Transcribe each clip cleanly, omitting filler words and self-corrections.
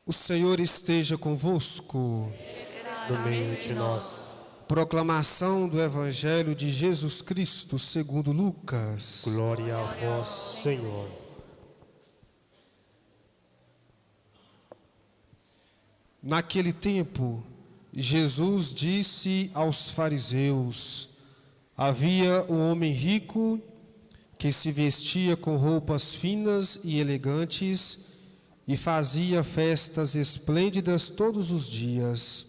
O Senhor esteja convosco. No meio de nós. Proclamação do Evangelho de Jesus Cristo segundo Lucas. Glória a vós, Senhor. Naquele tempo, Jesus disse aos fariseus: havia um homem rico que se vestia com roupas finas e elegantes e fazia festas esplêndidas todos os dias.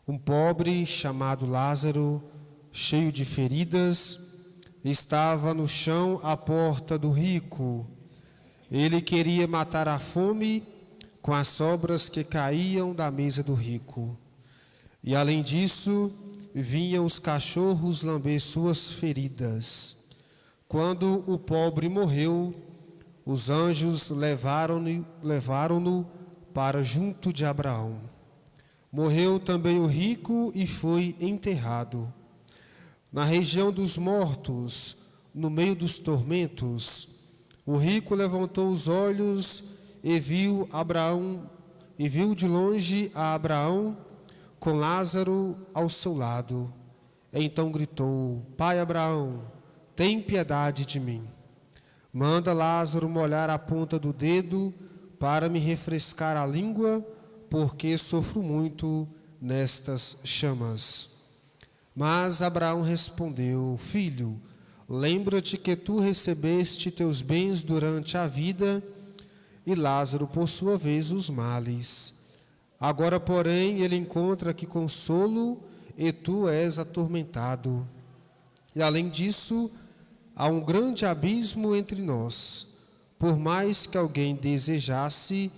Um pobre chamado Lázaro, cheio de feridas, estava no chão à porta do rico. Ele queria matar a fome com as sobras que caíam da mesa do rico. E além disso, vinham os cachorros lamber suas feridas. Quando o pobre morreu, os anjos levaram-no para junto de Abraão. Morreu também o rico e foi enterrado. Na região dos mortos, no meio dos tormentos, o rico levantou os olhos e viu de longe a Abraão com Lázaro ao seu lado. Então gritou: Pai Abraão, tem piedade de mim. Manda Lázaro molhar a ponta do dedo para me refrescar a língua, porque sofro muito nestas chamas. Mas Abraão respondeu: Filho, lembra-te que tu recebeste teus bens durante a vida, e Lázaro, por sua vez, os males. Agora, porém, ele encontra aqui consolo, e tu és atormentado. E além disso, há um grande abismo entre nós. Por mais que alguém desejasse,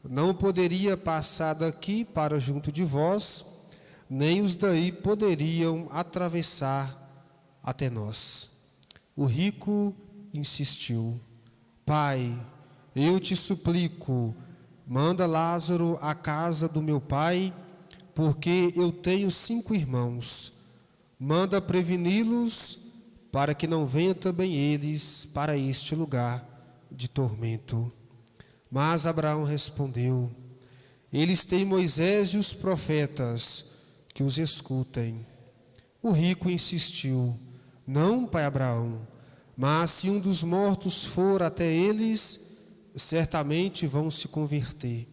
não poderia passar daqui para junto de vós, nem os daí poderiam atravessar até nós. O rico insistiu: Pai, eu te suplico, manda Lázaro à casa do meu pai, porque eu tenho 5 irmãos. Manda preveni-los, para que não venham também eles para este lugar de tormento. Mas Abraão respondeu: eles têm Moisés e os profetas, que os escutem. O rico insistiu: não, pai Abraão, mas se um dos mortos for até eles, certamente vão se converter.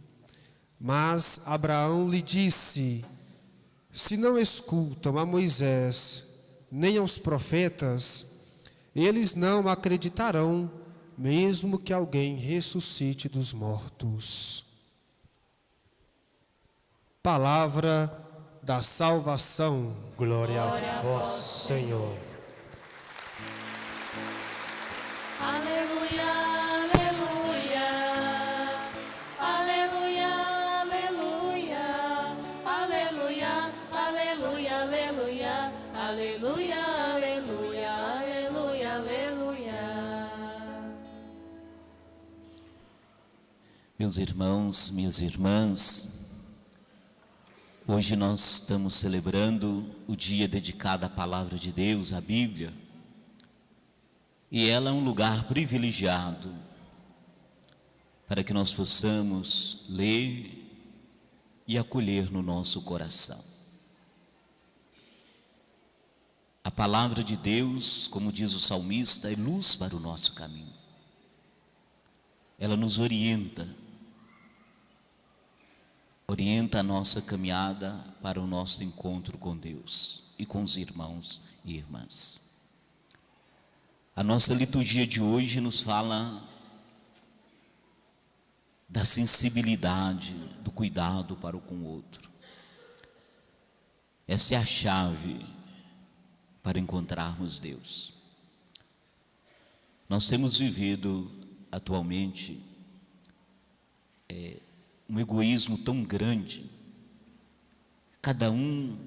Mas Abraão lhe disse: se não escutam a Moisés nem aos profetas, eles não acreditarão, mesmo que alguém ressuscite dos mortos. Palavra da salvação. Glória a vós, Senhor. Aleluia, aleluia, aleluia, aleluia, aleluia, aleluia, aleluia, aleluia, aleluia, aleluia, aleluia. Meus irmãos, minhas irmãs, hoje nós estamos celebrando o dia dedicado à Palavra de Deus, à Bíblia. E ela é um lugar privilegiado para que nós possamos ler e acolher no nosso coração. A palavra de Deus, como diz o salmista, é luz para o nosso caminho. Ela nos orienta a nossa caminhada para o nosso encontro com Deus e com os irmãos e irmãs. A nossa liturgia de hoje nos fala da sensibilidade, do cuidado para o com o outro. Essa é a chave para encontrarmos Deus. Nós temos vivido atualmente um egoísmo tão grande, cada um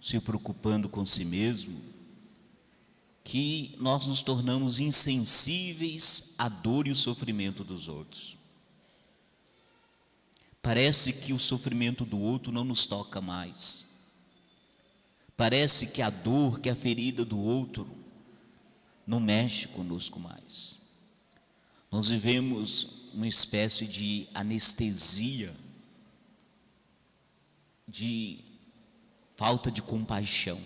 se preocupando com si mesmo, que nós nos tornamos insensíveis à dor e o sofrimento dos outros. Parece que o sofrimento do outro não nos toca mais. Parece que a dor, que a ferida do outro não mexe conosco mais. Nós vivemos uma espécie de anestesia de falta de compaixão.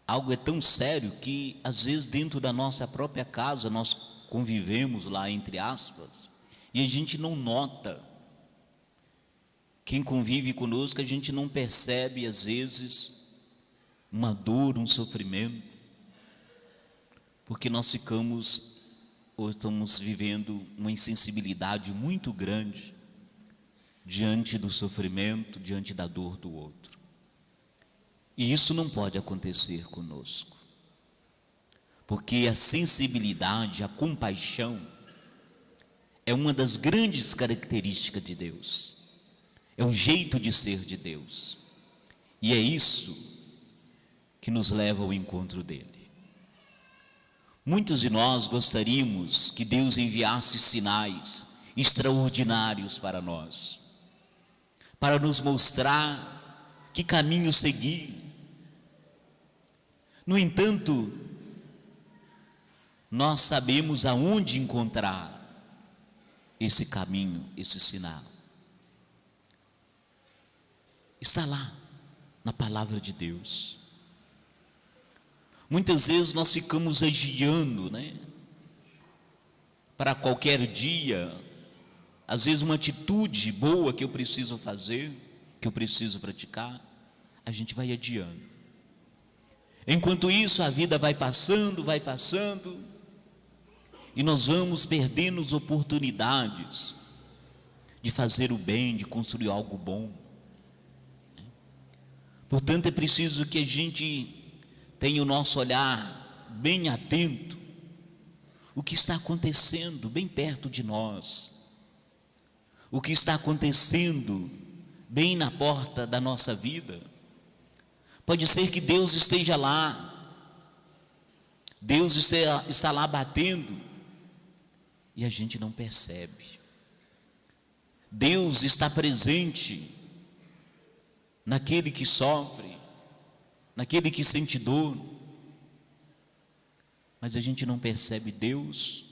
Algo é tão sério que às vezes dentro da nossa própria casa nós convivemos lá, entre aspas, e a gente não nota. Quem convive conosco, a gente não percebe às vezes uma dor, um sofrimento, porque nós ficamos ou estamos vivendo uma insensibilidade muito grande diante do sofrimento, diante da dor do outro. E isso não pode acontecer conosco, porque a sensibilidade, a compaixão é uma das grandes características de Deus, é o jeito de ser de Deus, e é isso que nos leva ao encontro dele. Muitos de nós gostaríamos que Deus enviasse sinais extraordinários para nós, para nos mostrar que caminho seguir. No entanto, nós sabemos aonde encontrar esse caminho, esse sinal. Está lá, na palavra de Deus. Muitas vezes nós ficamos agiando, para qualquer dia, às vezes uma atitude boa que eu preciso fazer, que eu preciso praticar, a gente vai adiando. Enquanto isso, a vida vai passando, e nós vamos perdendo as oportunidades de fazer o bem, de construir algo bom. Portanto, é preciso que a gente tenha o nosso olhar bem atento, o que está acontecendo bem perto de nós, o que está acontecendo bem na porta da nossa vida. Pode ser que Deus esteja lá, Deus está lá batendo, e a gente não percebe. Deus está presente naquele que sofre, naquele que sente dor, mas a gente não percebe Deus,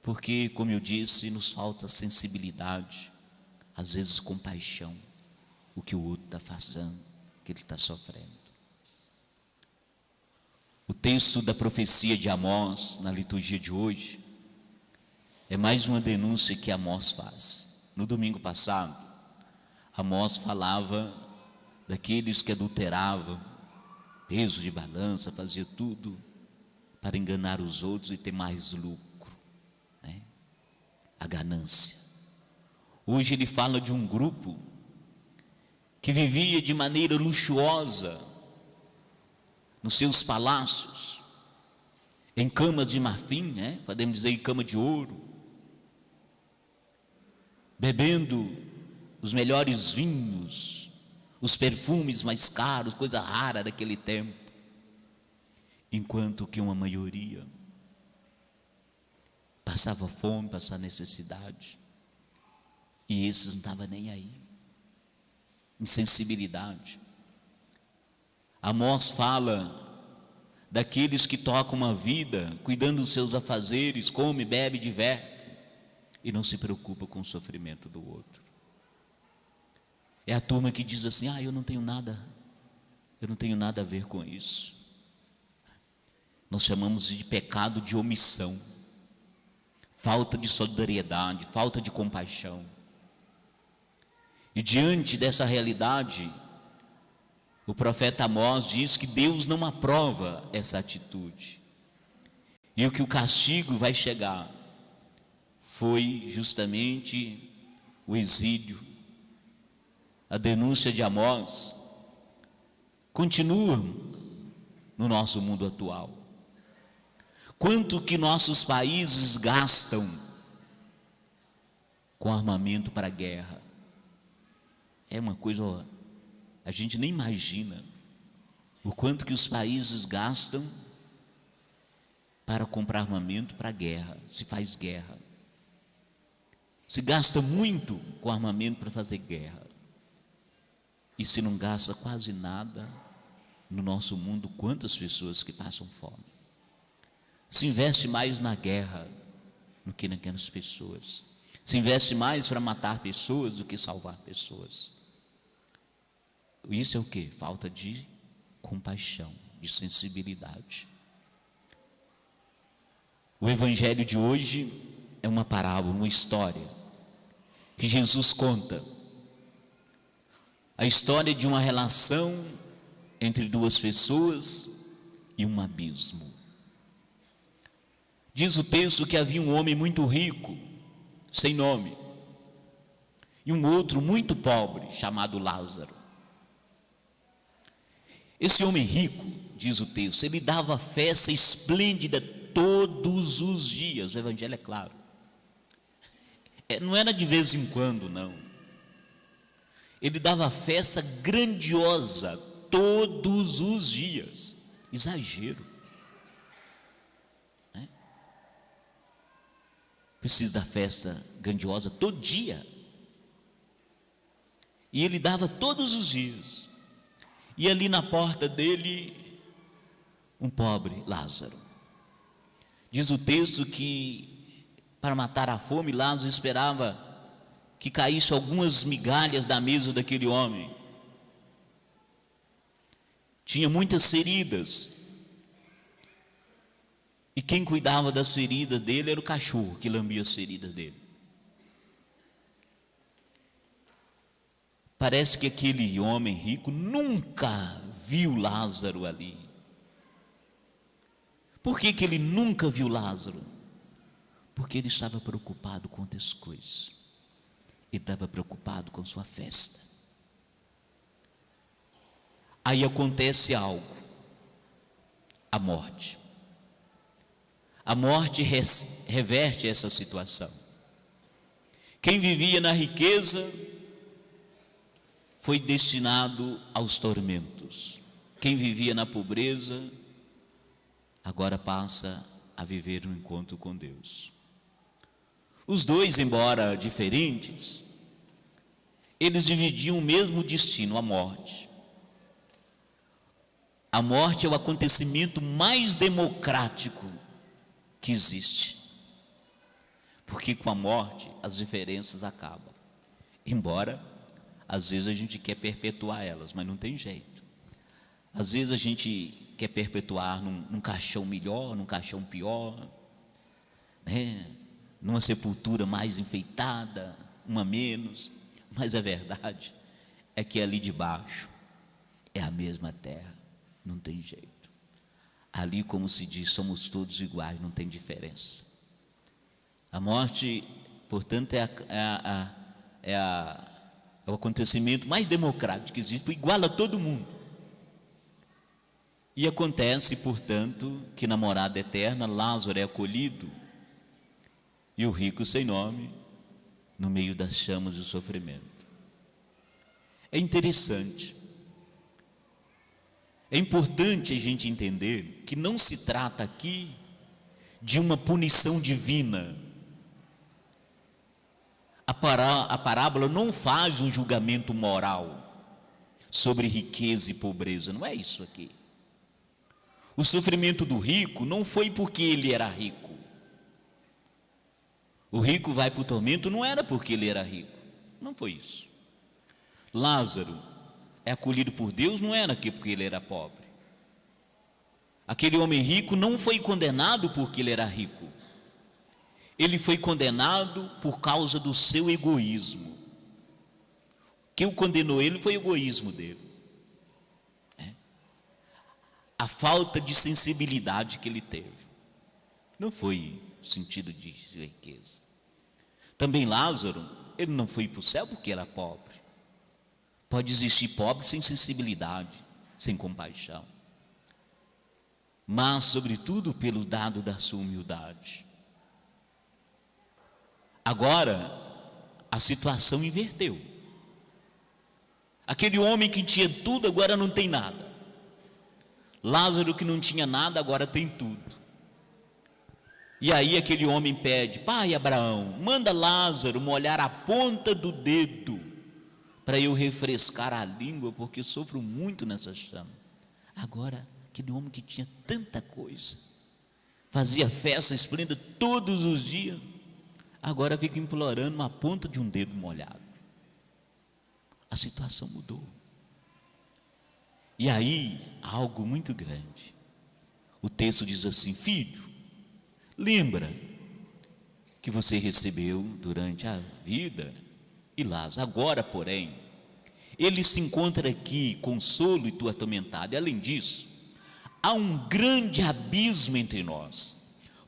porque, como eu disse, nos falta sensibilidade, às vezes compaixão, o que o outro está fazendo, o que ele está sofrendo. O texto da profecia de Amós, na liturgia de hoje, é mais uma denúncia que Amós faz. No domingo passado, Amós falava daqueles que adulteravam, peso de balança, fazia tudo para enganar os outros e ter mais lucro, a ganância. Hoje ele fala de um grupo que vivia de maneira luxuosa nos seus palácios, em camas de marfim, podemos dizer em cama de ouro, bebendo os melhores vinhos, os perfumes mais caros, coisa rara daquele tempo, enquanto que uma maioria passava fome, passava necessidade, e esses não estavam nem aí. Insensibilidade. Amós fala daqueles que tocam uma vida cuidando dos seus afazeres, come, bebe, diverte, e não se preocupa com o sofrimento do outro. É a turma que diz assim: eu não tenho nada a ver com isso. Nós chamamos de pecado de omissão, falta de solidariedade, falta de compaixão. E diante dessa realidade, o profeta Amós diz que Deus não aprova essa atitude, e o que o castigo vai chegar foi justamente o exílio. A denúncia de Amós continua no nosso mundo atual. Quanto que nossos países gastam com armamento para a guerra? É uma coisa, a gente nem imagina o quanto que os países gastam para comprar armamento para a guerra. Se faz guerra, se gasta muito com armamento para fazer guerra, e se não gasta quase nada no nosso mundo. Quantas pessoas que passam fome? Se investe mais na guerra do que naquelas pessoas. Se investe mais para matar pessoas do que salvar pessoas. Isso é o quê? Falta de compaixão, de sensibilidade. O evangelho de hoje é uma parábola, uma história que Jesus conta. A história de uma relação entre duas pessoas e um abismo. Diz o texto que havia um homem muito rico, sem nome, e um outro muito pobre, chamado Lázaro. Esse homem rico, diz o texto, ele dava festa esplêndida todos os dias. O evangelho é claro. Não era de vez em quando, não. Ele dava festa grandiosa todos os dias. Exagero. Precisa da festa grandiosa todo dia. E ele dava todos os dias. E ali na porta dele, um pobre Lázaro. Diz o texto que para matar a fome, Lázaro esperava que caísse algumas migalhas da mesa daquele homem. Tinha muitas feridas. E quem cuidava das feridas dele era o cachorro que lambia as feridas dele. Parece que aquele homem rico nunca viu Lázaro ali. Por que ele nunca viu Lázaro? Porque ele estava preocupado com outras coisas. Ele estava preocupado com sua festa. Aí acontece algo. A morte. A morte reverte essa situação. Quem vivia na riqueza foi destinado aos tormentos. Quem vivia na pobreza agora passa a viver um encontro com Deus. Os dois, embora diferentes, eles dividiam o mesmo destino, a morte. A morte é o acontecimento mais democrático que existe. Porque com a morte as diferenças acabam. Embora às vezes a gente quer perpetuar elas, mas não tem jeito. Às vezes a gente quer perpetuar num caixão melhor, num caixão pior, né? Numa sepultura mais enfeitada, uma menos. Mas a verdade é que ali de baixo é a mesma terra, não tem jeito. Ali, como se diz, somos todos iguais, não tem diferença. A morte, portanto, é o acontecimento mais democrático que existe, igual a todo mundo. E acontece, portanto, que na morada eterna, Lázaro é acolhido e o rico sem nome no meio das chamas do sofrimento. É interessante. É importante a gente entender que não se trata aqui de uma punição divina. A parábola não faz um julgamento moral sobre riqueza e pobreza, não é isso aqui. O sofrimento do rico não foi porque ele era rico. O rico vai para o tormento não era porque ele era rico, não foi isso. Lázaro é acolhido por Deus não era aqui porque ele era pobre. Aquele homem rico não foi condenado porque ele era rico. Ele foi condenado por causa do seu egoísmo. Quem o condenou ele foi o egoísmo dele. A falta de sensibilidade que ele teve. Não foi sentido de riqueza. Também Lázaro, ele não foi para o céu porque era pobre. Pode existir pobre sem sensibilidade, sem compaixão. Mas, sobretudo, pelo dado da sua humildade. Agora, a situação inverteu. Aquele homem que tinha tudo, agora não tem nada. Lázaro que não tinha nada, agora tem tudo. E aí aquele homem pede: pai Abraão, manda Lázaro molhar a ponta do dedo para eu refrescar a língua, porque eu sofro muito nessa chama. Agora, aquele homem que tinha tanta coisa, fazia festa esplêndida todos os dias, agora fica implorando uma ponta de um dedo molhado. A situação mudou. E aí, algo muito grande. O texto diz assim: filho, lembra que você recebeu durante a vida e Lázaro. Agora, porém, ele se encontra aqui, consolo e tu atormentado. E além disso, há um grande abismo entre nós.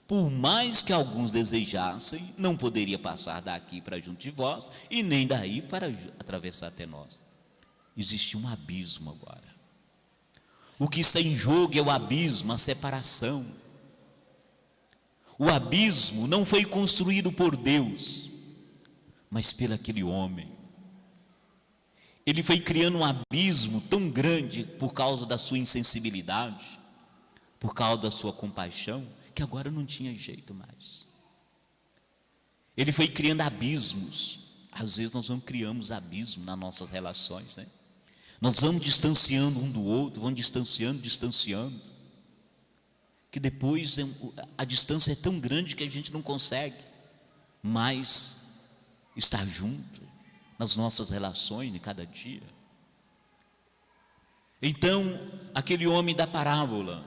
Por mais que alguns desejassem, não poderia passar daqui para junto de vós, e nem daí para atravessar até nós. Existe um abismo agora. O que está em jogo é o abismo, a separação. O abismo não foi construído por Deus, mas pelo aquele homem. Ele foi criando um abismo tão grande por causa da sua insensibilidade, por causa da sua compaixão, que agora não tinha jeito mais. Ele foi criando abismos. Às vezes nós não criamos abismo nas nossas relações, né? Nós vamos distanciando um do outro, vamos distanciando, que depois a distância é tão grande que a gente não consegue mais estar junto nas nossas relações de cada dia. Então, aquele homem da parábola,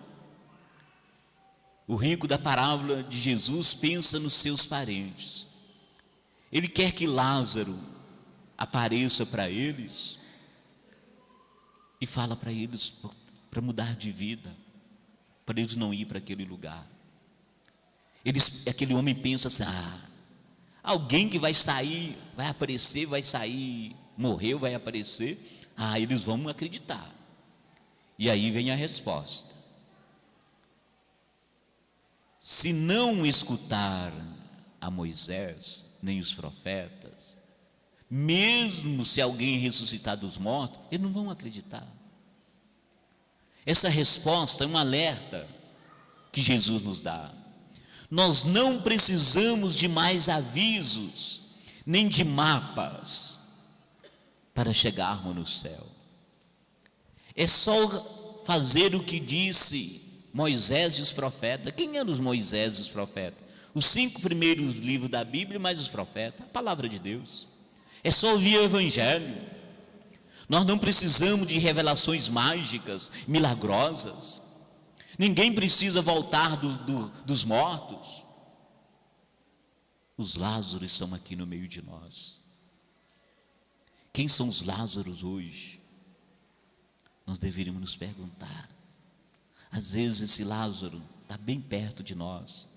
o rico da parábola de Jesus, pensa nos seus parentes. Ele quer que Lázaro apareça para eles e fala para eles para mudar de vida, para eles não ir para aquele lugar. Aquele homem pensa assim: alguém que vai sair, vai aparecer, vai sair, morreu, vai aparecer, eles vão acreditar. E aí vem a resposta: se não escutar a Moisés, nem os profetas, mesmo se alguém ressuscitar dos mortos, eles não vão acreditar. Essa resposta é um alerta que Jesus nos dá. Nós não precisamos de mais avisos, nem de mapas, para chegarmos no céu. É só fazer o que disse Moisés e os profetas. Quem eram os Moisés e os profetas? Os 5 primeiros livros da Bíblia, mais os profetas, a palavra de Deus. É só ouvir o Evangelho. Nós não precisamos de revelações mágicas, milagrosas. Ninguém precisa voltar dos mortos. Os Lázaros estão aqui no meio de nós. Quem são os Lázaros hoje? Nós deveríamos nos perguntar. Às vezes esse Lázaro está bem perto de nós,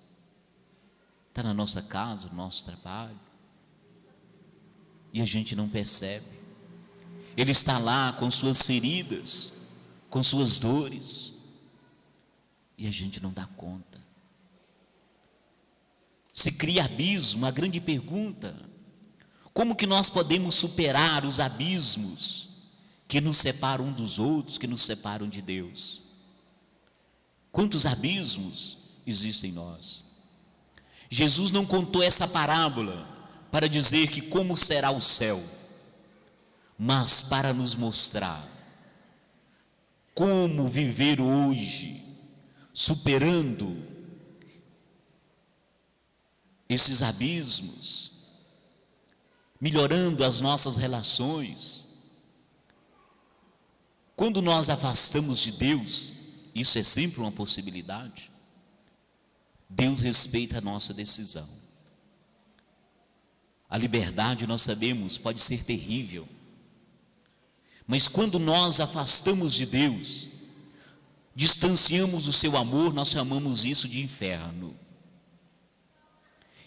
está na nossa casa, no nosso trabalho, e a gente não percebe. Ele está lá com suas feridas, com suas dores, e a gente não dá conta. Se cria abismo. A grande pergunta: como que nós podemos superar os abismos que nos separam um dos outros, que nos separam de Deus? Quantos abismos existem em nós? Jesus não contou essa parábola para dizer que como será o céu, mas para nos mostrar como viver hoje, superando esses abismos, melhorando as nossas relações. Quando nós afastamos de Deus, isso é sempre uma possibilidade, Deus respeita a nossa decisão. A liberdade, nós sabemos, pode ser terrível, mas quando nós afastamos de Deus, distanciamos do seu amor, nós chamamos isso de inferno.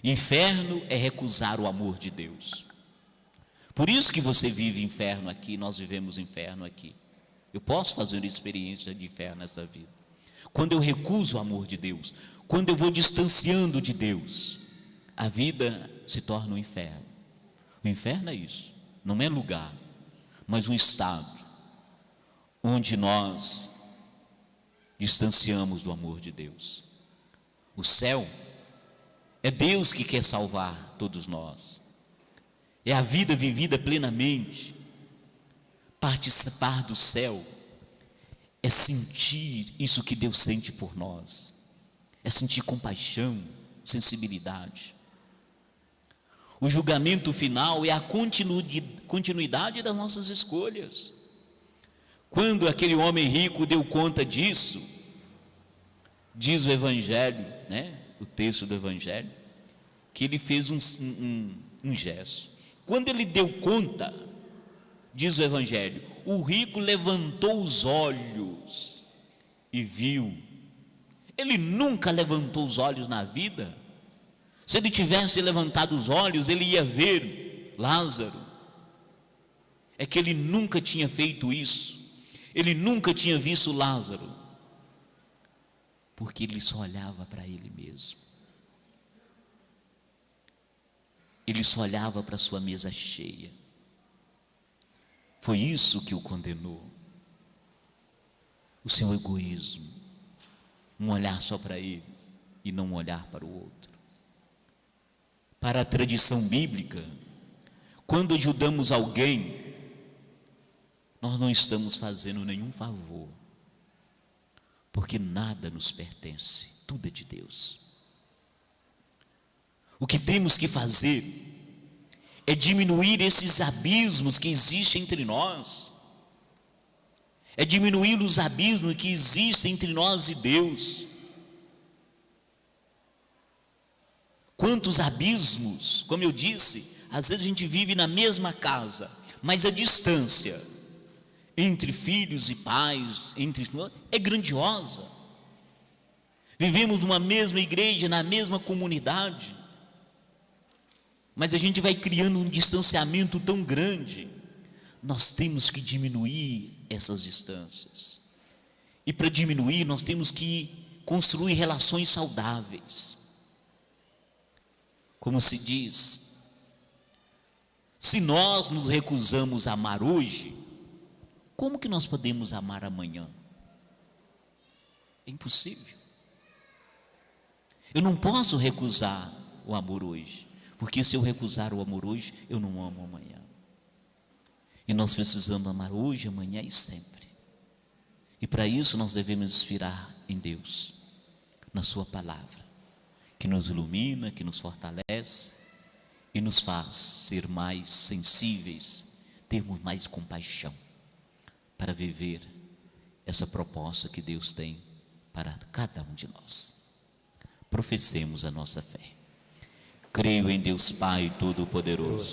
Inferno é recusar o amor de Deus. Por isso que você vive inferno aqui, nós vivemos inferno aqui. Eu posso fazer uma experiência de inferno nessa vida. Quando eu recuso o amor de Deus, quando eu vou distanciando de Deus, a vida se torna um inferno. O inferno é isso, não é lugar, mas um estado onde nós distanciamos do amor de Deus. O céu é Deus que quer salvar todos nós. É a vida vivida plenamente. Participar do céu é sentir isso que Deus sente por nós. É sentir compaixão, sensibilidade. O julgamento final é a continuidade das nossas escolhas. Quando aquele homem rico deu conta disso, diz o Evangelho, né? O texto do Evangelho, que ele fez um gesto. Quando ele deu conta, diz o Evangelho, o rico levantou os olhos e viu. Ele nunca levantou os olhos na vida. Se ele tivesse levantado os olhos, ele ia ver Lázaro. É que ele nunca tinha feito isso. Ele nunca tinha visto Lázaro, porque ele só olhava para ele mesmo. Ele só olhava para a sua mesa cheia. Foi isso que o condenou. O seu egoísmo, um olhar só para ele e não um olhar para o outro. Para a tradição bíblica, quando ajudamos alguém, nós não estamos fazendo nenhum favor, porque nada nos pertence, tudo é de Deus. O que temos que fazer é diminuir esses abismos que existem entre nós, é diminuir os abismos que existem entre nós e Deus. Quantos abismos, como eu disse, às vezes a gente vive na mesma casa, mas a distância entre filhos e pais, é grandiosa. Vivemos numa mesma igreja, na mesma comunidade, mas a gente vai criando um distanciamento tão grande. Nós temos que diminuir essas distâncias, e para diminuir nós temos que construir relações saudáveis. Como se diz, se nós nos recusamos a amar hoje, como que nós podemos amar amanhã? É impossível. Eu não posso recusar o amor hoje, porque se eu recusar o amor hoje, eu não amo amanhã. E nós precisamos amar hoje, amanhã e sempre. E para isso nós devemos inspirar em Deus, na sua palavra, que nos ilumina, que nos fortalece e nos faz ser mais sensíveis, termos mais compaixão, para viver essa proposta que Deus tem para cada um de nós. Professemos a nossa fé. Creio em Deus Pai Todo-Poderoso,